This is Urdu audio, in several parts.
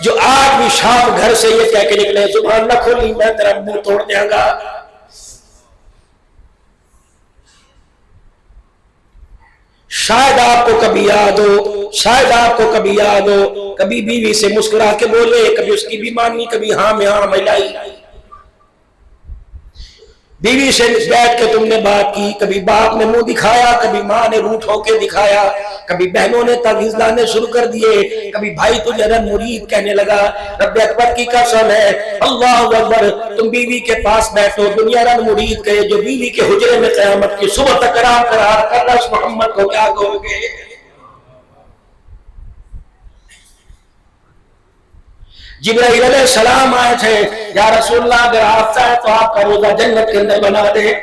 جو آج بھی شام گھر سے یہ کہہ کے نکلے زبان نہ کھولی میں تیرا منہ توڑ دیا گا. شاید آپ کو کبھی یاد ہو، شاید آپ کو کبھی یاد ہو، کبھی بیوی سے مسکرا کے بولے، کبھی اس کی بھی مانی، کبھی ہاں میں ہاں ملائی. بیوی سے بیٹھ کے تم نے بات کی، کبھی باپ نے منہ دکھایا، کبھی ماں نے روٹھ ہو کے دکھایا، کبھی بہنوں نے تعویذ لانے شروع کر دیے، کبھی بھائی تجھے رن مرید کہنے لگا. رب اکبر کی قسم ہے، اللہ اکبر، تم بیوی کے پاس بیٹھو، دنیا رن مرید کہے، جو بیوی کے حجرے میں قیامت کی صبح تک قرار کر رہا اس محمد کو کیا کہو گے؟ جبرائیل علیہ السلام آئے تھے، یا رسول اللہ اگر آپ چاہیں تو آپ کا روزہ جنت کے اندر بنا دے.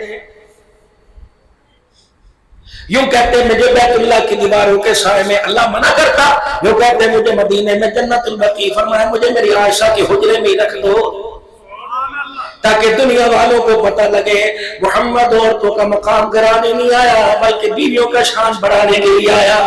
یوں کہتے مجھے بیت اللہ کی دیواروں کے سائے میں اللہ منع کرتا، یوں کہتے مجھے مدینے میں جنت البقیع، فرمایا مجھے میری عائشہ کے حجرے میں رکھ دو تاکہ دنیا والوں کو پتہ لگے محمد عورتوں کا مقام گرانے نہیں آیا بلکہ بیویوں کا شان بڑھانے کے لیے آیا.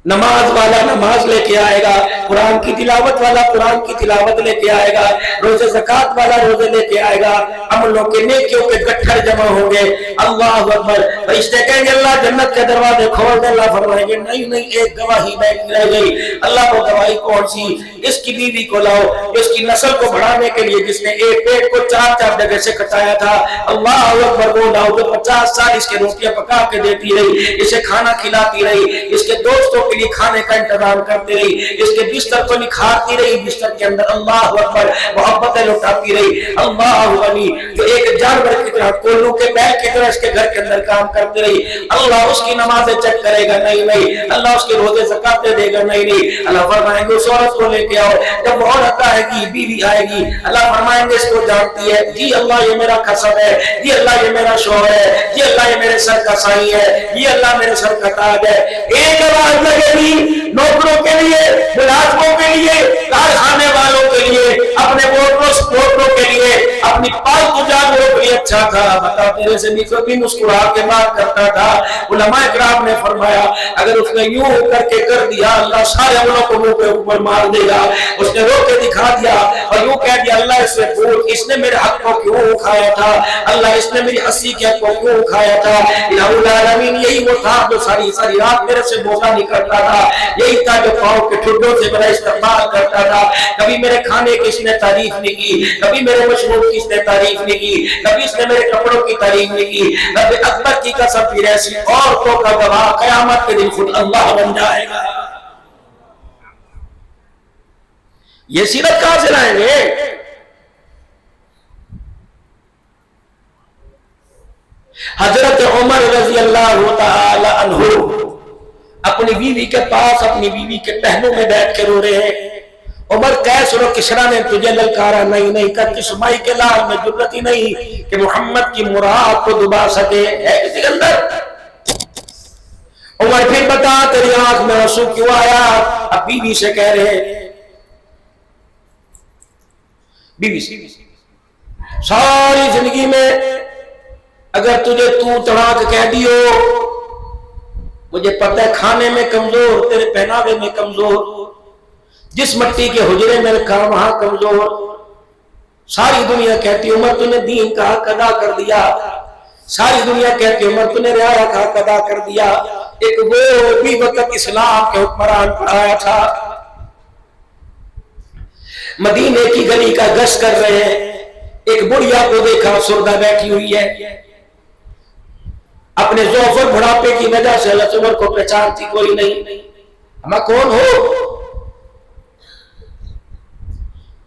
نماز والا نماز لے کے آئے گا، قرآن کی تلاوت والا قرآن کی تلاوت لے کے آئے گا، روزے زکات والا روزے لے کے آئے گا، عملوں کے نیکیوں کے گٹھر جمع ہوں گے. اللہ اکبر. فرشتے کہیں گے اللہ جنت کے دروازے کھول دے. اللہ فرمائیں گے نہیں نہیں، ایک گواہی باقی رہ گئی. اللہ کو گواہی کون سی؟ اس کی بیوی کو لاؤ، اس کی نسل کو بڑھانے کے لیے جس نے ایک پیٹ کو 4 جگہ سے کٹایا تھا. اللہ اکبر. وہ لاؤ جو 50 سال اس کے روٹیاں پکا کے دیتی رہی، اسے کھانا کھلاتی رہی، اس کے دوستوں کے لیے کھانے کا انتظام کرتی رہی، اس کے بستر کو نکھارتی رہی، بستر کے اندر اللہ اکبر محبتیں لٹاتی رہی. اللہ غنی. جو ایک جانور کی طرح، کولو کے بیل کی طرح اس کے گھر کے اندر کام کرتی رہی. اللہ اس کی نمازیں چیک کرے گا نہیں نہیں، اللہ اس کے روزے زکاتیں دے گا نہیں نہیں. اللہ فرمائیں گے اس عورت کو لے کے آؤ. جب وہ عورت آئے گی، بیوی آئے گی، اللہ فرمائیں گے اس کو جانتی ہے جی اللہ یہ میرا قسم ہے، جی اللہ یہ میرا شوہر ہے، جی اللہ یہ میرے سر کا سائیں ہے، جی اللہ میرے سر کا تاج ہے. ایک آواز لگے گی نوکروں کے لیے، ملازموں کے لیے، کارخانے والوں کے لیے، اپنے ووٹروں کے لیے، اپنی پالتو جانوروں کے لیے اچھا تھا. بتا تیرے سے بھی کبھی مسکرا کے بات کرتا تھا. علماء کرام نے فرمایا اگر اس نے یوں کر کے کر دیا اللہ سارے عملوں کو منہ کے اوپر مار دے گا. اس نے رو کے دکھا دیا اور یوں کہہ دیا اللہ اس سے پوچھ اس نے میرے حق کو کیوں کھایا تھا، اللہ اس نے میری ہنسی کے حق کو کیوں کھایا تھا. الہ العالمین یہی وہ تھا جو ساری ساری رات میرے سے بوسہ نہیں کرتا تھا، یہی تھا جو پاؤں کے ٹھڈوں سے میرا استقبال کرتا تھا. کبھی میرے کھانے کی اس نے تعریف نہیں کی، کبھی میرے مشروب کی اس نے تعریف نہیں کی، کبھی اس نے میرے کپڑوں کی تعریف نہیں کی. رب اکبر کی قسم پھر ایسی عورتوں کا گواہ قیامت کے دن خود اللہ بن جائے گا. یہ سیرت کہاں سے لائیں گے؟ حضرت عمر رضی اللہ تعالی عنہ اپنی بیوی کے پاس اپنی بیوی کے پہنوں میں بیٹھ کے رو رہے ہیں. عمر کیسر و کسرا نے تجھے للکارا نہیں نہیں کر کسمائی کے لال میں جرت ہی نہیں کہ محمد کی مراد کو دبا سکے. ہے کسی کے اندر؟ عمر پھر بتا تیری آنکھ میں آنسو کیوں آیا؟ اب بیوی سے کہہ رہے، بیوی سے ساری زندگی میں اگر تجھے تو تڑاک کہہ دیو، مجھے پتہ ہے کھانے میں کمزور، تیرے پہناوے میں کمزور، جس مٹی کے حجرے میں رکھا وہاں کمزور. ساری دنیا کہتی عمر تو نے دین کا حق ادا کر دیا، ساری دنیا کہتی عمر تو نے رعایا کا حق ادا کر دیا. ایک وہ بھی وقت اسلام کے حکمران پر آیا تھا، مدینے کی گلی کا گشت کر رہے ہیں، ایک بڑھیا کو دیکھا سردہ بیٹھی ہوئی ہے، اپنے ضعف اور بڑھاپے کی وجہ سے حضرت عمر کو پہچانتی کوئی نہیں. ہم کون ہو؟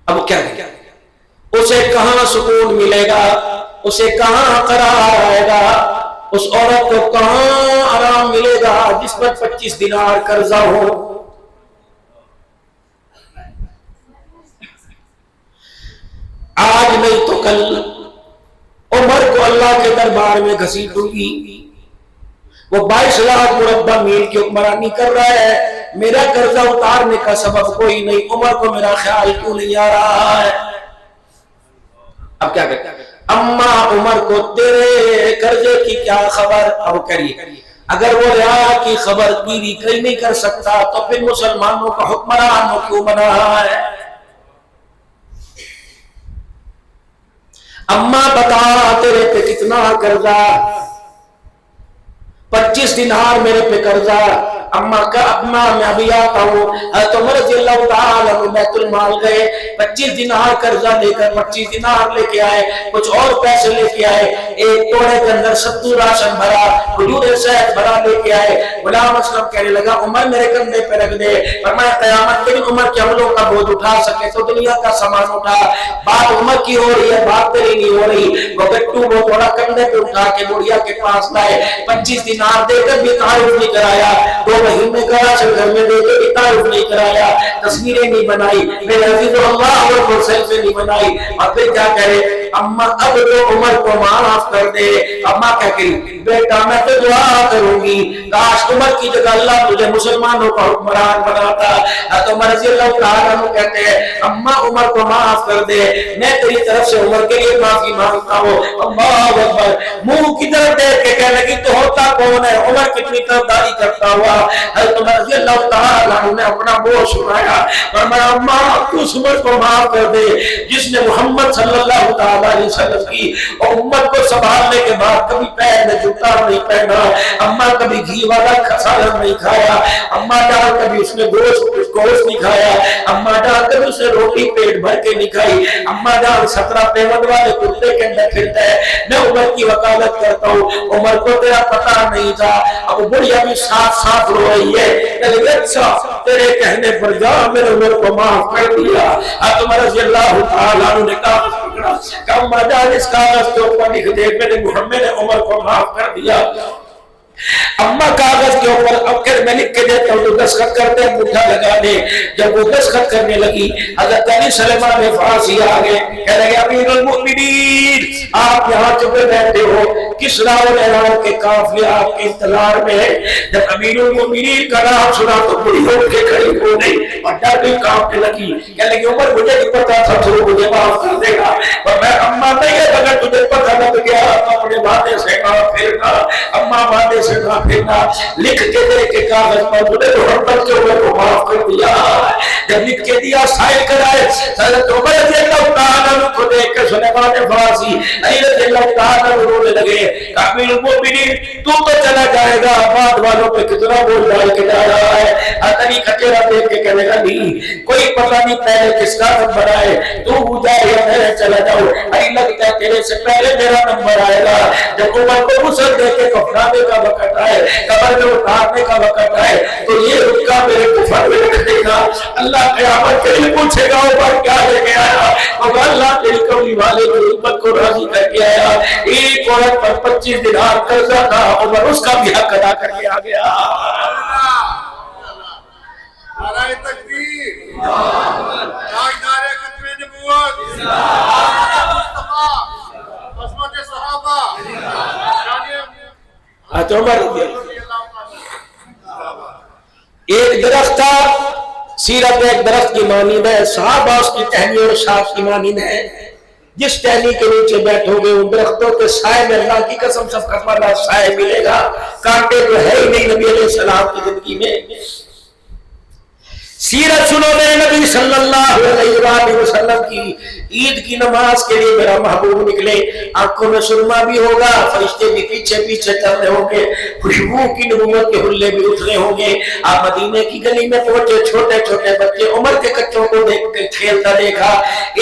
اب کیا کیا اسے کہاں سکون ملے گا، اسے کہاں قرار آئے گا، اس عورت کو کہاں آرام ملے گا جس پر 25 دینار قرضہ ہو. آج نہیں تو کل عمر کو اللہ کے دربار میں گھسیٹوں گی. وہ 22 لاکھ مربع میل کی حکمرانی کر رہا ہے، میرا قرضہ اتارنے کا سبب کوئی نہیں، عمر کو میرا خیال کیوں نہیں آ رہا ہے؟ اب کیا کہتے ہیں اما عمر کو تیرے قرضے کی کیا خبر؟ اب کریے اگر وہ رعایا کی خبر گیری کوئی نہیں کر سکتا تو پھر مسلمانوں کا حکمران کیوں بنا ہے؟ اماں بتا تیرے پہ کتنا قرضہ؟ 25 دینار میرے پہ قرضہ۔ اماں کا اپنا میں ابھی آتا ہوں۔ حضرت عمر رضی اللہ تعالیٰ عنہ بیت المال گئے، 25 دینار قرضہ لے کر 25 دینار لے کے آئے، کچھ اور پیسے لے کے آئے، ایک توڑے کے اندر 70 راشن بھرا، کھجور صحت بھرا لے کے آئے۔ غلام اسلم کہنے لگا عمر میرے کندھے پہ رکھ دے، فرمایا قیامت کے دن عمر کے حملوں کا بوجھ اٹھا سکے تو دنیا کا سامان اٹھا۔ بات عمر کی ہو رہی ہے، بات تیری نہیں ہو رہی۔ وہ گٹو وہ تھوڑا کندھے پہ اٹھا کے بڑھیا کے پاس لائے، 25 دینار دے کر بھی تعارف نہیں کرایا، 2 مہینے کا راشن گھر میں دے کے بھی تعارف نہیں کرایا، تصویریں نہیں بنائی، میرے عزیز اللہ اور کو سیلفی نہیں بنائی، اور پھر کیا کرے اماں اب تو عمر کو معاف کر دے۔ اماں کیا کہی بیٹا میں تو دعا کروں گی کاش عمر کی جگہ اللہ تجھے مسلمانوں کا حکمران بناتا۔ حضرت عمر رضی اللہ تعالیٰ عنہ کہتے ہیں اماں عمر کو معاف کر دے، میں تیری طرف سے عمر کے لیے معافی مانگتا ہوں۔ اللہ اکبر، منہ کی طرف دیکھ کے کہنے لگی تو ہوتا کون ہے؟ عمر کتنی طرفداری کرتا ہوا۔ حضرت عمر رضی اللہ تعالیٰ عنہ نے اپنا بوجھ سنایا، فرمایا اماں تو اس عمر کو معاف کر دے جس نے محمد صلی اللہ تعالیٰ علیہ وسلم کی اور امت کو سنبھالنے کے بعد کبھی پیر میں جوتا نہیں پہنا، اماں کبھی گھی والا سالن نہیں کھایا، اماں جان کبھی اس نے گوشت نہیں کھایا، اماں جان کبھی اس نے روٹی پیٹ بھر کے نہیں کھائی، اماں جان 17 پیمنٹ والے کتے کے اندر پھرتا ہے۔ میں عمر کی وکالت کرتا ہوں عمر کو تیرا پتہ نہیں تھا، اب بڑھیا بھی ساتھ ساتھ رو رہی ہے، اچھا تیرے کہنے پر جا میرے عمر کو معاف کر دیا۔ حضرت عمر رضی اللہ تعالیٰ عنہ نے کاغذ پکڑا کہ اماں جان اس کاغذ کے اوپر لکھ دے میرے محمد نے عمر کو معاف کر دیا۔ اماں کاغذ کے اوپر اب کہ میں لکھ کے دیتا ہوں تو دستخط کرتے ہیں انگوٹھا لگا دے۔ جب وہ دستخط کرنے لگی حضرت علی سلیمان فارسی آگے کہہ رہے امیر المؤمنین آپ یہاں چپے بیٹھے ہو، کسریٰ اور ایران کے قافلے آپ کے انتظار میں ہے۔ جب امیر المؤمنین کا نام سنا تو بڑی اٹھ کے کھڑی ہو گئی اور ڈر بھی کانپنے لگی، کہنے لگی عمر مجھے نہیں پتا تھا تو مجھے معاف کر دے گا، اور میں اماں نہیں ہے اگر تجھے پتہ لگ گیا تو اپنے وعدے سے نہ پھرنا، اماں وعدے سے نہ پھرنا، لکھ کے دے کے کاغذ پر مجھے محمد کے عمر کو معاف کر دیا۔ جب لکھ کے دیا سائن کرائے، حضرت عمر رضی اللہ تعالیٰ عنہ کو دیکھ کر سلیمان فارسی علی رضی اللہ تعالیٰ عنہ رونے لگے، امیر المؤمنین تو چلا جائے گا، بعد والوں پہ کتنا بول ڈال کے جا رہا ہے۔ علی کا چہرہ دیکھ کے کہنے لگا نہیں کوئی پتہ نہیں پہلے کس کا نمبر آئے، تو جائے یا میں چلا جاؤں، علی لگتا ہے تیرے سے پہلے میرا نمبر آئے گا۔ جب عمر کو غسل دے کے کفنانے کا وقت آئے، قبر میں اتارنے کا وقت آئے تو یہ رکا میرے کفر میں رکھ دے گا، اللہ قیامت کے لیے پوچھے گا عمر کیا لے کے آیا، اور اللہ تیری کملی والے کی امت کو راضی کر کے آیا۔ ایک عورت پر 25 دینار قرضہ تھا، عمر اس کا بھی حق ادا کر کے آ گیا۔ نعرہ تکبیر، نعرہ ختم نبوت، مصطفیٰ، عظمت صحابہ، ایک درخت تھا، سیرت ایک درخت کی مانند ہے، صحابہ اس کی ٹہنی اور شاخ کی مانند ہے، جس ٹہنی کے نیچے بیٹھو گے ان درختوں کے سائے میں اللہ کی قسم شفقت والا سائے ملے گا، کانٹے تو ہے ہی نہیں نبی علیہ السلام کی زندگی میں۔ سیرت سنو میرے نبی صلی اللہ علیہ وآلہ وسلم کی، عید کی نماز کے لیے میرا محبوب نکلے، آنکھوں میں سرما بھی ہوگا، فرشتے بھی پیچھے پیچھے چل رہے ہوں گے، خوشبو کی نبوت کے حلے بھی اٹھ رہے ہوں گے۔ آپ مدینے کی گلی میں پہنچے، چھوٹے چھوٹے بچے عمر کے کچوں کو دیکھ کے کھیلتا دیکھا،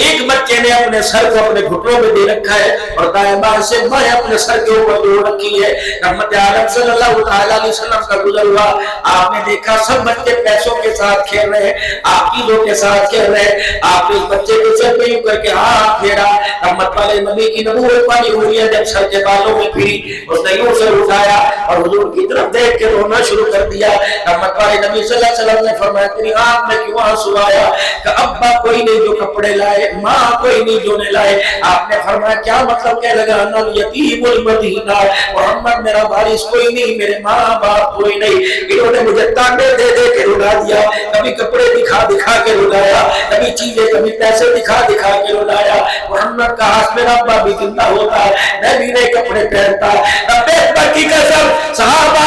ایک بچے نے اپنے سر کو اپنے گھٹنوں میں دے رکھا ہے اور دائیں بائیں سے مائیں اپنے سر کے اوپر جوڑ رکھی ہے۔ رحمت عالم صلی اللہ تعالیٰ علیہ وسلم کا گزر ہوا، آپ نے دیکھا سب بچے پیسوں کے ساتھ کھیل رہے ہیں، آپ کی لوگ کے ساتھ کھیل رہے ہیں، آپ نے اس بچے کے سر پہ یوں کر کے ہاتھ پھیرا، رحمت والے نبی کی نبوت پانی ہوئی ہے، جب سر کے بالوں میں پھری اس نے یوں سر اٹھایا اور حضور کی طرف دیکھ کے رونا شروع کر دیا۔ رحمت والے نبی صلی اللہ علیہ وسلم نے فرمایا تیری آنکھ میں کیوں آنسو آیا؟ کہ ابا کوئی نہیں جو کپڑے لائے، ماں کوئی نہیں جو نے لائے۔ آپ نے فرمایا کیا مطلب؟ کہنے لگا انا الیتیم المدینہ، محمد میرا وارث کوئی نہیں، میرے ماں باپ کوئی نہیں، انہوں نے مجھے تانبے دے دے کے رلا دیا، کبھی کپڑے دکھا دکھا کے رلایا، کبھی چیزیں کبھی پیسے دکھا دکھا کے رلایا۔ محمد کا ہاتھ میرا ابا بھی زندہ ہوتا ہے، میں بھی نئے کپڑے پہنتا، رب اکبر کی قسم صحابہ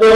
2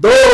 2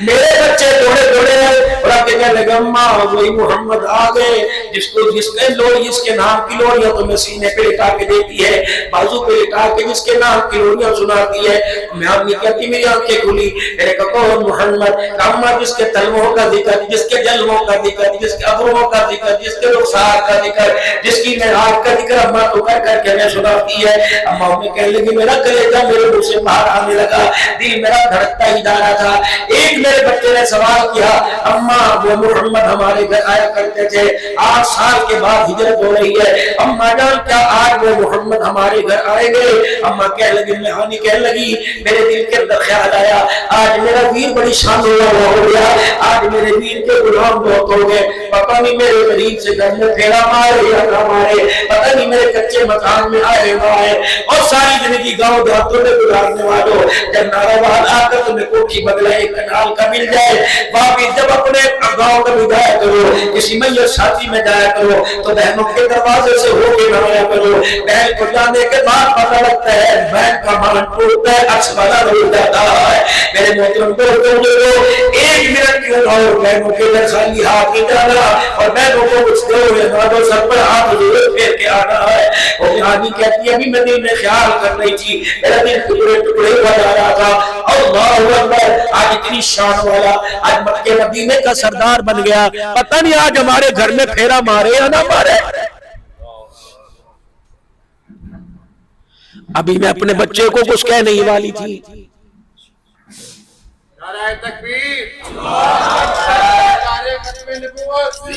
میرے بچے دوڑے دوڑے اور اب کہنے لگا اماں وہی محمد آ گئے جس کے نام کی لوریاں تمہیں سینے پہ لٹا کے دیتی ہے، بازو پہ لٹا کے جس کے نام کی لوریاں سناتی ہے۔ میں امی کہتی میری آنکھیں کھلی، میرے کہا کون محمد؟ اماں جس کے تلووں کا ذکر، جس کے جلووں کا ذکر، جس کے ابرووں کا ذکر، جس کے رخسار کا ذکر، جس کی معراج کا ذکر اماں تو کر کر کے ہمیں سناتی ہے۔ اماں امی کہنے لگی میرا کلیجہ میرے منہ سے باہر آنے لگا، دل میرا دھڑکتا ہی جا رہا تھا۔ ایک میرے بچے نے سوال کیا اماں وہ محمد ہمارے گھر آیا کرتے تھے، 8 سال کے بعد ہجرت ہو رہی ہے، اماں جان کیا آج وہ محمد ہمارے گھر آئے گے؟ اماں کہنے لگی مہانی کہنے لگی میرے دل کے اندر خیال آیا آج میرا ویر بڑی شان ہو گیا، آج میرے ویر کے غلام بہت ہو گئے، پتہ نہیں میرے غریب سے گھر میں پھیرا مارے یا نہ مارے، پتہ نہیں میرے کچے مکان میں آئے نہ آئے، اور ساری زندگی گاؤں دیہاتوں میں گزارنے والوں جب ناروال آ کر تمہیں کوٹھی بدلا ایک کنال کا مل جائے، واپس جب اپنے گاؤں کا بھی جایا کرو، کسی میت شادی میں جایا کرو تو بہنوں کے دروازے سے ہو کے نہ آیا کرو، بہن کو جانے کے بعد پتہ لگتا ہے بہن کا مان ٹوٹتا ہے، عکس والا ہو جاتا ہے۔ میرے محترم دوستوں ایک منٹ کیوں نہ ہو بہنوں کے گھر خالی ہاتھ نہیں جانا، اور بہنوں کو کچھ دو یا نہ دو سر پر ہاتھ ضرور پھیر کے آنا ہے۔ اور یہاں کہتی ہے ابھی میں دل میں خیال کر رہی تھی، میرا دل ٹکڑے ٹکڑے ہوا جا رہا تھا، اللہ اکبر آج اتنی شان والا آج مکے مدینے کا سردار بن گیا، پتہ نہیں آج ہمارے گھر میں پھیرا مارے یا نہ مارے۔ ابھی میں اپنے بچے کو کچھ کہنے ہی والی تھی، نعرہ تکبیر، نعرہ ختم نبوت،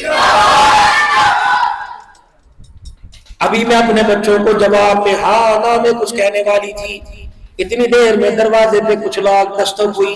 ابھی میں اپنے بچوں کو جواب میں ہاں نہ میں کچھ کہنے والی تھی، اتنی دیر میں دروازے پہ کچھ لوگ دستک ہوئی،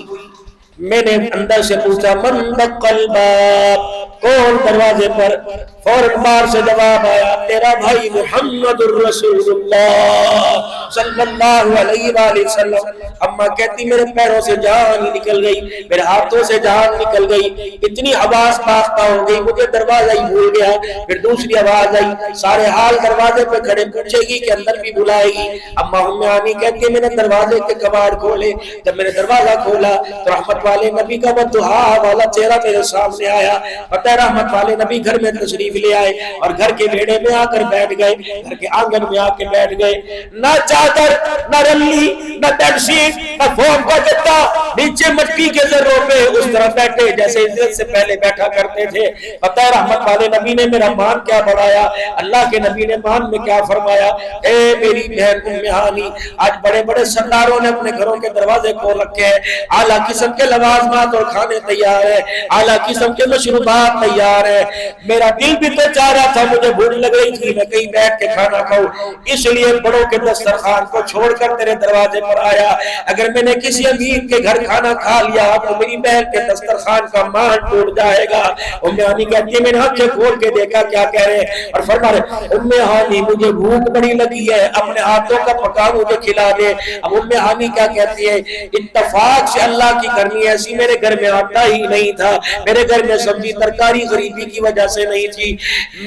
میں نے اندر سے پوچھا من دق الباب، کون دروازے پر؟ فوراً باہر سے جواب آیا تیرا بھائی محمد الرسول اللہ صلی اللہ علیہ وآلہ وسلم۔ اماں کہتی میرے پیروں سے جان ہی نکل گئی، میرے ہاتھوں سے جان نکل گئی، اتنی حواس باختہ ہو گئی مجھے دروازہ ہی بھول گیا۔ پھر دوسری آواز آئی سارے حال دروازے پہ کھڑے، پوچھے گی کہ اندر بھی بلائے گی۔ اماں ام عانی کہتی ہے میں نے دروازے کے کباڑ کھولے، جب میں نے دروازہ کھولا تو رحمت والے نبی کا بددعا والا چہرہ میرے سامنے آیا، پتہ ہے رحمت والے نبی گھر میں تشریف لے آئے اور گھر کے بیڑے میں آ کر بیٹھ گئے، گھر کے آنگن میں آ کے بیٹھ گئے، نہ چادر نہ رلی نہ بیڈ شیٹ نہ فوم کا گدا، نیچے مٹی کے ذروں پہ اس طرح بیٹھے جیسے عزت سے پہلے بیٹھا کرتے تھے۔ پتہ ہے رحمت والے نبی نے میرا مان کیا بڑھایا، اللہ کے نبی نے مان میں کیا فرمایا، اے میری بہن ام ہانی آج بڑے بڑے سرداروں نے اپنے گھروں کے دروازے کھول رکھے ہیں، اعلیٰ قسم کے لوازمات اور کھانے تیار ہیں، اعلیٰ قسم کے مشروبات تیار ہیں، میرا دل بھی تو چاہ رہا تھا مجھے بھوک لگ رہی تھی میں کہیں بیٹھ کے کھانا کھاؤں، اس لیے بڑوں کے دسترخوان کو چھوڑ کر تیرے دروازے پر آیا۔ اگر میں نے کسی امیر کے گھر کھانا کھا لیا تو میری بہن کے دسترخوان کا مان ٹوٹ جائے گا۔ ام ہانی کہتی ہے میں نے آنکھیں کھول کے دیکھا کیا کہہ رہے ہیں، اور فرما رہے ام ہانی مجھے بھوک بڑی لگی ہے اپنے ہاتھوں کا پکا مجھے کھلا دے۔ اب ام ہانی کیا کہتی ہے اتفاق سے اللہ کی کرنی ایسی میرے گھر میں آتا ہی نہیں تھا، میرے گھر میں سبزی ترکاری غریبی کی وجہ سے نہیں تھی،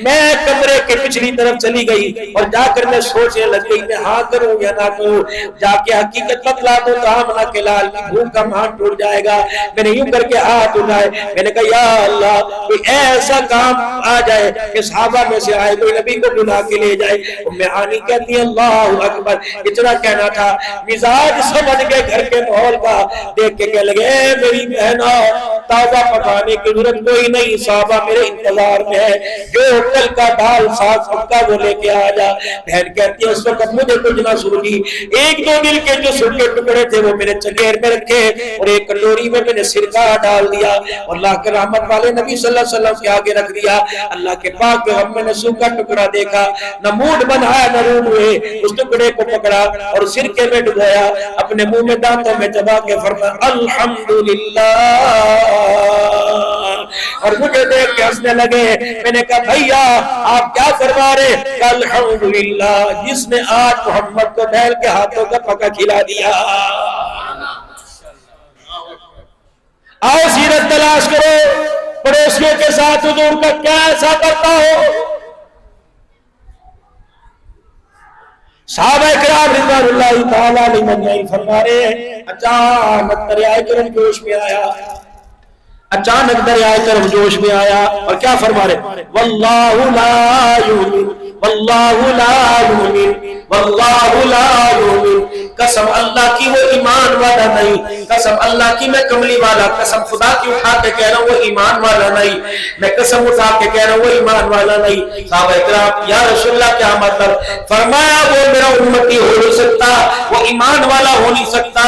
میں کمرے کے پچھلی طرف چلی گئی اور جا کر میں سوچنے لگ گئی میں ہاں کروں یا نہ کروں، جا کے حقیقت بتلا دو تو آمنہ کے لال کی بھوک کا مان ٹوٹ جائے گا۔ میں نے یوں کر کے ہاتھ اٹھائے، میں نے کہا یا اللہ کوئی ایسا کام آ جائے کہ صحابہ میں سے آئے کوئی نبی کو بلا کے لے جائے۔ ام ہانی کہتی ہے اللہ اکبر، اتنا کہنا تھا مزاج سمجھ کے گھر کے ماحول کا دیکھ کے کہنے لگے اے میری بہنوں تازہ پکانے کی ضرورت کوئی نہیں، صحابہ میرے انتظار میں ہے، جو کل کا دال ساگ پکا وہ لے کے آ جا۔ بہن کہتی ہے اس وقت مجھے کچھ نہ سوچی، ایک دو دل کے جو سوکھے ٹکڑے تھے وہ میرے چکیر میں رکھے اور ایک کٹوری میں میں نے سرکہ ڈال دیا اور اللہ کے رحمت والے نبی صلی اللہ علیہ وسلم کے آگے رکھ دیا۔ اللہ کے پاک پیغمبر میں نے سوکھا ٹکڑا دیکھا، نہ موڈ بنایا نہ روڈ ہوئے، اس ٹکڑے کو پکڑا اور سرکے میں ڈبویا، اپنے منہ میں دانتوں میں چبا کے فرمایا الحمدللہ، اور مجھے دیکھ کے ہنسنے لگے۔ میں نے کہا بھیا آپ کیا فرما رہے؟ کہ الحمدللہ جس نے آج محمد کو بیل کے ہاتھوں کا پکا کھلا دیا۔ آؤ سیرت تلاش کرو پڑوسیوں کے ساتھ حضور کا کیا ایسا کرتا ہو۔ صحابہ کرام رضوان اللہ تعالیٰ علیہم اجمعین فرما رہے ہیں اچانک دریائے کرم جوش میں آیا، اچانک دریائے کرم جوش میں آیا اور کیا فرما رہے واللہ لا یؤمن واللہ لا یؤمن واللہ لا یؤمن، قسم اللہ کی وہ ایمان والا نہیں، قسم اللہ کی میں کملی والا، قسم خدا کی اٹھا کے کہہ رہا ہوں وہ ایمان والا نہیں، میں قسم اٹھا کے کہہ رہا ہوں وہ ایمان والا نہیں۔ صحابہ کرام یا رسول اللہ کیا مطلب؟ فرمایا وہ میرا امتی ہو نہیں سکتا، وہ ایمان والا ہو نہیں سکتا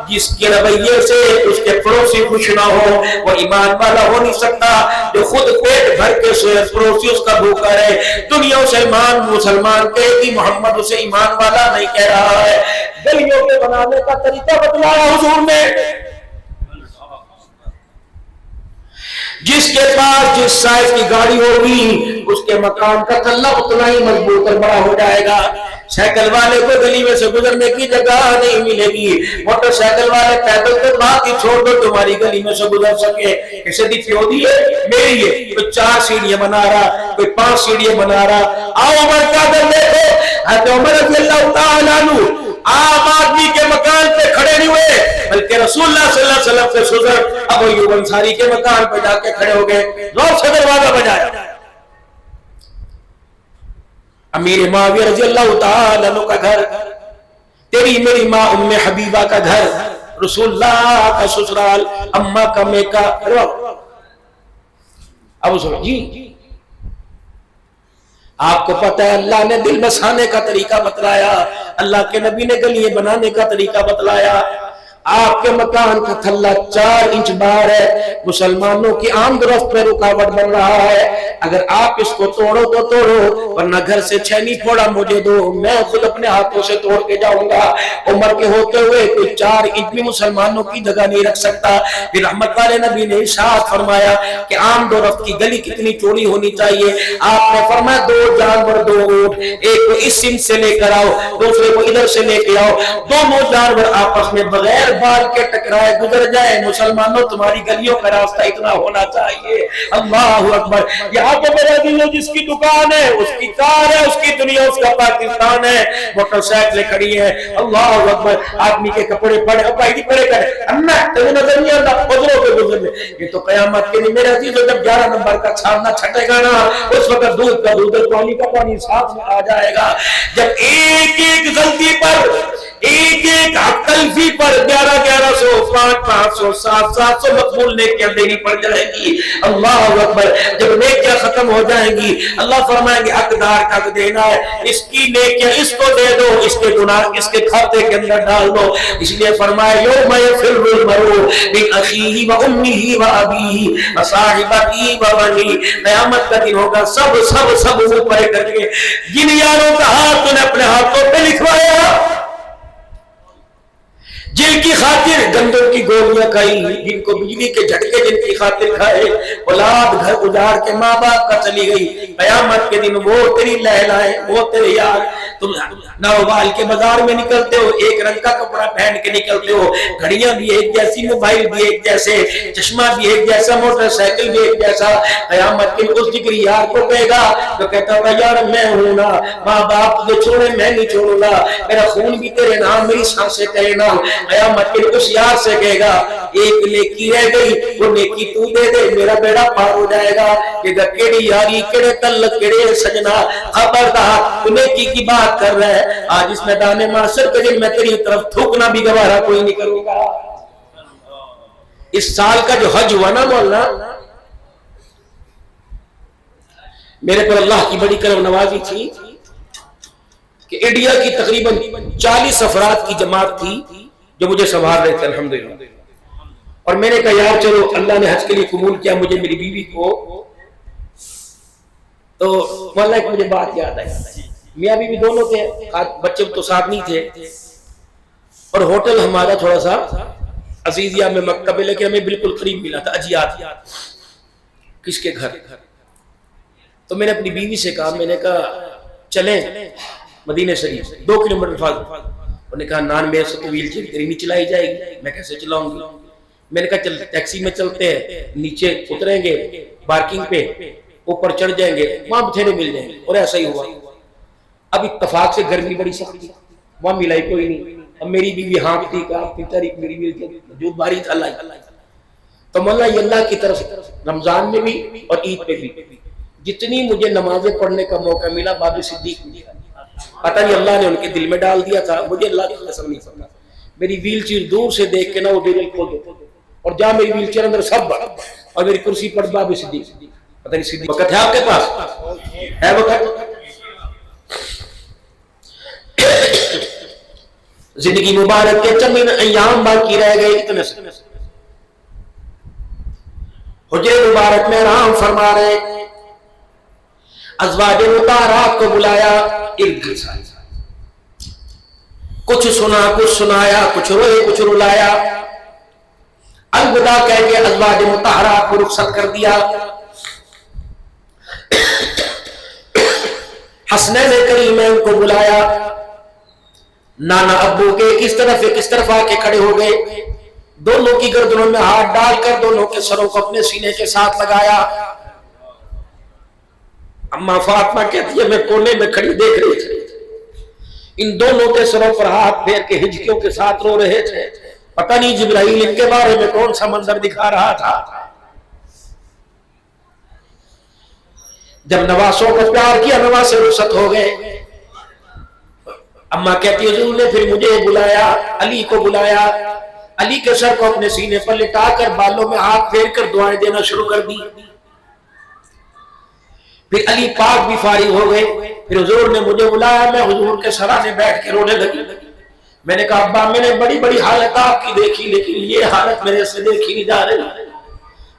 جس کے رویے سے اس کے پڑوسی خوش نہ ہو، وہ ایمان والا ہو نہیں سکتا جو خود پیٹ بھر کے سوئے پڑوسی اس کا بھوکا رہے۔ دنیا مسلمان کہے کہ محمد اسے ایمان والا نہیں کہہ رہا ہے۔ گلیوں کے بنانے کا طریقہ بتلایا حضور نے، جس کے پاس جس سائز کی گاڑی ہوگی اس کے مکان کا تلہ اتنا ہی مضبوط اور بڑا ہو جائے گا۔ سائیکل والے کو گلی میں سے گزرنے کی جگہ نہیں ملے گی، موٹر سائیکل والے پیدل تو بات ہی چھوڑ دو تمہاری گلی میں سے گزر سکے۔ کسی دی پیودی ہے میری ہے، کوئی 4 سیڑھیاں بنا رہا، کوئی 5 سیڑھیاں بنا رہا۔ آؤ عمر کا در دیکھو، حضرت عمر رضی اللہ تعالیٰ عنہ عام آدمی کے مکان پہ کھڑے نہیں ہوئے بلکہ رسول اللہ صلی اللہ علیہ وسلم سے سزر ابو ایوب انصاری کے مکان پہ جا کے کھڑے ہو گئے، زور سے دروازہ بجایا۔ امیر معاویہ رضی اللہ تعالیٰ عنہ کا گھر، تیری میری ماں ام حبیبہ کا گھر، رسول اللہ کا سسرال، اماں کا میکا۔ ابو سلام جی آپ کو پتہ ہے اللہ نے دل بسانے کا طریقہ بتلایا، اللہ کے نبی نے گلیاں بنانے کا طریقہ بتلایا۔ آپ کے مکان کا تھلہ 4 انچ باہر ہے، مسلمانوں کی آمد و رفت میں رکاوٹ بن رہا ہے، اگر آپ اس کو توڑو تو توڑو ورنہ گھر سے چھینی پھوڑا مجھے دو، میں خود اپنے ہاتھوں سے توڑ کے جاؤں گا۔ عمر کے ہوتے ہوئے کوئی 4 انچ بھی مسلمانوں کی جگہ نہیں رکھ سکتا۔ پھر رحمت والے نبی نے ارشاد فرمایا کہ آمد و رفت کی گلی کتنی چوڑی ہونی چاہیے؟ آپ نے فرمایا 2 جانور 2 اونٹ، ایک کو اس سمت سے لے کر آؤ، دوسرے کو ادھر سے لے کے آؤ، دونوں جانور آپس میں بغیر بال کے ٹکرائے گزر جائے۔ مسلمانوں تمہاری گلیوں کا راستہ اتنا ہونا چاہیے۔ اللہ اکبر۔ یہاں پہ میرے دل جس کی دکان ہے، اس کی کار ہے، اس کی دنیا، اس کا پاکستان ہے، موٹر سائیکلیں کھڑی ہیں۔ اللہ اکبر۔ آدمی کے کپڑے پڑے پڑے کرے، اللہ تمہیں نظر نہیں آتا گزروں کے گزرنے، یہ تو قیامت کے لیے میرے عزیز جب 11 نمبر کا چھاننا چھٹے گا نا، اس وقت دودھ کا دودھ، پانی کا پانی ساتھ میں آ جائے گا۔ جب ایک ایک غلطی پر، ایک ایک تلفی پر 1100 500 700 مقبول نیکیاں دینی پڑ جائے گی۔ اللہ اکبر۔ جب نیکیاں ختم ہو جائیں گی اللہ فرمائیں گے حقدار کا دینا ہے، اس کی نیکیاں اس کو دے دو، اس کے گناہ اس کے کھاتے کے اندر ڈال دو۔ اس لیے فرمایا یوم یفر المرء من اخیہ و امہ و ابیہ و صاحبتہ و بنیہ، قیامت کا دن ہوگا سب اوپر کر کے جن یاروں کا ہاتھ تو نے اپنے ہاتھوں پہ لکھوایا، جن کی خاطر گندم کی گولیاں کھائی، جن کو بجلی کے جھٹکے جن کی خاطر کھائے، اولاد گھر اجاڑ کے ماں باپ کا چلی گئی، قیامت کے دن وہ تیری لہلائیں، وہ تیرے یار، تم نوبال کے بازار میں نکلتے ہو ایک رنگ کا کپڑا پہن کے نکلتے ہو، گھڑیاں بھی ایک جیسی، موبائل بھی ایک جیسے، چشمہ بھی ایک جیسا، موٹر سائیکل بھی ایک جیسا۔ قیامت کے اس جگری یار کو کہے گا تو کہتا ہوگا یار میں ہوں نا، ماں باپ تجھے چھوڑے میں نہیں چھوڑوں گا، میرا خون بھی تیرے نام، میری سانسیں تیرے نام۔ قیامت کے اس یار سے کہے گا ایک نیکی رہ گئی، وہ نیکی تو دے دے، میرا بیڑا پار ہو جائے گا۔ کہ کیڑی یاری، کیڑے تعلق، کیڑے سجنا، خبردار تو نیکی کی بات کر رہا ہے، آج اس میدان معاشر کے دن میں تیری طرف تھوکنا بھی گوارا کوئی نہیں کروں گا۔ اس سال کا جو حج ہوا نا مولانا، میرے پر اللہ کی بڑی کرم نوازی تھی کہ انڈیا کی تقریباً 40 افراد کی جماعت تھی جو مجھے سنبھال رہے تھے الحمدللہ، اور میں نے کہا یار چلو اللہ نے حج کے لیے قبول کیا مجھے میری بیوی کو، تو مولانا ایک مجھے بات یاد آئی، میاں بیوی دونوں تھے، بچے تو ساتھ نہیں تھے، اور ہوٹل ہمارا تھوڑا سا عزیزیہ میں مکہ میں، لیکن ہمیں بالکل قریب ملا تھا اجیات کس کے گھر۔ تو میں نے اپنی بیوی سے کہا، میں نے کہا چلیں مدینہ شریف 2 کلومیٹر فاضل، انہوں نے کہا نان میرے سے تو ویل چیئر تیری نہیں چلائی جائے گی، میں کیسے چلاؤں گی؟ میں نے کہا چل ٹیکسی میں چلتے ہیں، نیچے اتریں گے پارکنگ پہ، اوپر چڑھ جائیں گے، وہاں بتھیرے مل جائیں گے، اور ایسا ہی ہوا۔ اب اتفاق سے گرمی بڑی سخت تھی، وہاں ملائی کوئی نہیں. اب میری بیوی ہانکتی کہ آپ کی تاریخ میری بیوی جو باری تھا اللہ. تو مولا یہ اللہ کی طرف رمضان میں بھی اور عید پہ بھی جتنی مجھے نمازیں پڑھنے کا موقع ملا باب صدیق میں پتہ نہیں اللہ نے ان کے دل میں ڈال دیا تھا، مجھے اللہ کی قسم نہیں پتا. میری ویل چیئر دور سے دیکھ کے نا وہ بیرل کھول دو اور جہاں میری ویل چیئر اندر سب بڑا اور میری کرسی پر باب صدیق. پتہ نہیں صدیق وقت ہے آپ کے پاس ہے وقت؟ زندگی مبارک کے چند ایام باقی رہ گئے اتنے سے حجرے مبارک میں آرام فرما رہے. ازواج مطہرات کو بلایا ارد گرد، کچھ سنا کچھ سنایا، کچھ روئے کچھ رلایا. الوداع کہہ کے ازواج مطہرات کو رخصت کر دیا. حسنین کریمین کو بلایا. نانا ابو کے کس طرف آ کے کھڑے ہو گئے، دونوں کی گردنوں میں ہاتھ ڈال کر دونوں کے سروں کو اپنے سینے کے ساتھ لگایا. اما فاطمہ کہتی ہے میں کونے میں کھڑی دیکھ رہی تھی، ان دونوں کے سروں پر ہاتھ پھیر کے ہجکیوں کے ساتھ رو رہے تھے. پتہ نہیں جبرائیل ان کے بارے میں کون سا منظر دکھا رہا تھا. جب نواسوں کو پیار کیا نواز سے رخصت ہو گئے. اما کہتی ہے حضور نے پھر مجھے بلایا، علی کو بلایا. علی کے سر کو اپنے سینے پر لٹا کر بالوں میں ہاتھ پھیر کر دعائیں دینا شروع کر دی. پھر علی پاک بھی فارغ ہو گئے. پھر حضور نے مجھے بلایا، میں حضور کے سرانے بیٹھ کے رونے لگی. میں نے کہا ابا میں نے بڑی بڑی حالت آپ کی دیکھی لیکن یہ حالت میرے سے دیکھی نہیں جا رہی.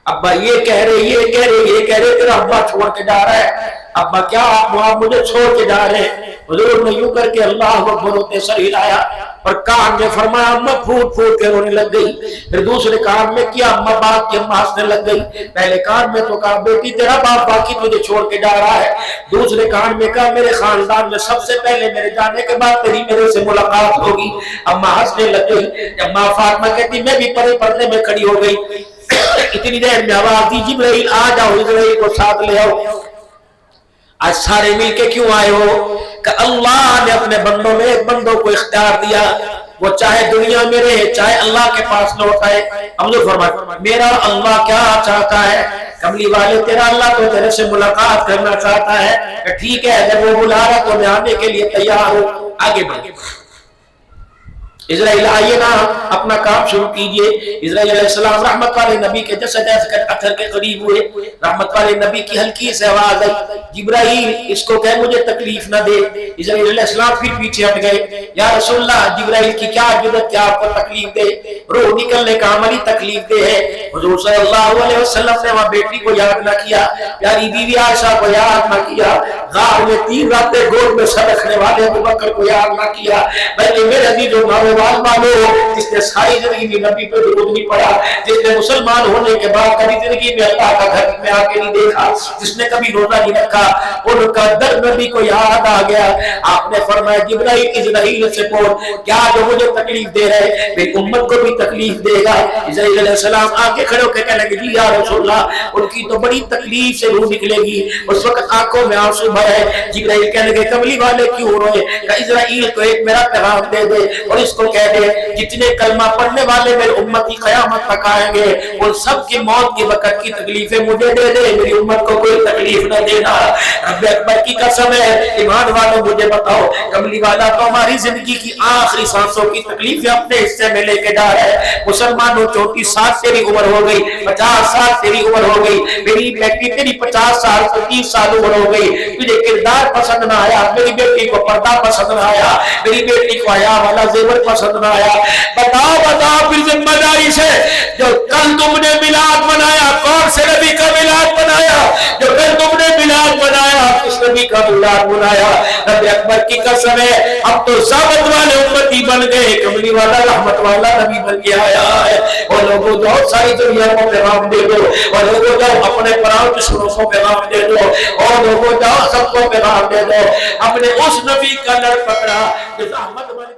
ابا یہ کہہ رہے تیرا ابا چھوڑ کے جا رہا ہے. ابا کیا آپ مجھے چھوڑ کے جا رہے ہیں؟ حضور نے یوں کر کے اللہ اکبر ہوتے سر ہلایا اور کان میں فرمایا اما پھوٹ پھوٹ کے رونے لگ گئی. پھر دوسرے کان میں کیا اما بات کی اما ہنسنے لگ گئی. پہلے کان میں تو کہا بیٹی تیرا باپ باقی تجھے چھوڑ کے جا رہا ہے. دوسرے کان میں کہا میرے خاندان میں سب سے پہلے میرے جانے کے بعد تیری میرے سے ملاقات ہوگی. اما ہنسنے لگ گئی. اما فاطمہ کہتی میں بھی پردے میں کھڑی ہو گئی. اتنی دیر میں آواز دی جبرائیل آ جاؤ، اسرائیل کو ساتھ لے آؤ. آج سارے مل کے کیوں آئے ہو؟ کہ اللہ نے اپنے بندوں میں ایک بندوں کو اختیار دیا، وہ چاہے دنیا میں رہے چاہے اللہ کے پاس لوٹ آئے. حضور فرمایا میرا اللہ کیا چاہتا ہے؟ کملی والے تیرا اللہ تو تیرے سے ملاقات کرنا چاہتا ہے. کہ ٹھیک ہے جب وہ بلا رہا تو میں آنے کے لیے تیار ہوں. آگے بڑھے. اسرائیل آئیے نا اپنا کام شروع کیجئے. اسرائیل علیہ السلام رحمت والے نبی کے جسد اثر کے قریب ہوئے. رحمت والے نبی کی ہلکی سے آواز آئی جبرائیل اس کو کہے مجھے تکلیف نہ دے. اسرائیل علیہ السلام پھر پیچھے ہٹ گئے. یا رسول اللہ جبرائیل کی کیا ضرورت کیا آپ کو تکلیف دے، روح نکلنے کا عملی تکلیف دے ہے. حضور صلی اللہ علیہ وسلم نے وہاں بیٹی کو یاد نہ کیا، پیاری بیوی عائشہ کو یاد نہ کیا، غار میں 3 راتیں گود میں سر رکھنے والے ابو بکر کو یاد نہ کیا. بلکہ میرے عزیز و معلوم جس نے ساری زندگی میں نبی پہ درود نہیں پڑھا، جس نے مسلمان ہونے کے بعد کبھی زندگی میں اللہ کا گھر میں آ کے نہیں دیکھا، جس نے کبھی روزہ نہیں رکھا، ان کا درد نبی کو یاد آ گیا. آپ نے فرمایا جبرائیل اسرائیل سے پوچھ کیا جو مجھے تکلیف دے رہے میری امت کو بھی تکلیف دے گا. اسرائیل علیہ السلام آگے کھڑے ہو کے کہنے لگے جی یا رسول اللہ ان کی تو بڑی تکلیف سے روح نکلے گی. اس وقت آنکھوں میں آنسو بھرے. جبرائیل کہنے لگے کملی والے کیوں روئے؟ کہ اسرائیل کو ایک میرا پیغام دے دے اور اس کو کہہ دے جتنے کلمہ پڑھنے والے میری امت کی قیامت تک آئیں گے ان سب کی موت کے وقت کی تکلیفیں مجھے دے دے، میری امت کو کوئی تکلیف نہ دینا. رب اکبر کی قسم ہے ایمان والوں مجھے بتاؤ کملی والا تو ہماری زندگی کی آخری سانسوں کی تکلیفیں اپنے حصے میں لے کے جا رہے ہیں. مسلمانوں 34 سال تیری عمر ہو گئی، 50 سال تیری عمر ہو گئی، میری بیٹی تیری 50 سال 30 سال عمر ہو گئی، تجھے کردار پسند نہ آیا، میری بیٹی کو پردہ پسند نہ آیا، میری بیٹی کو حیا والا زیور پسند نہ آیا. بتاؤ پھر ذمہ داری سے جو کل تم نے میلاد منایا کون سے نبی کا میلاد منایا؟ جو کل تم نے میلاد منایا کس نبی کا میلاد منایا؟ رب اکبر کی قسم ہے اب تو ثابت والے امتی بن گئے، کملی والا رحمت والا نبی بن کے آیا ہے. اور لوگوں جو ساری دنیا کو پیغام دے دو، اور لوگوں جو اپنے پراؤ دشمنوں کو پیغام دے دو، اور لوگوں جو سب کو پیغام دے دو. ہم نے اس نبی کا لڑ پکڑا جو رحمت بن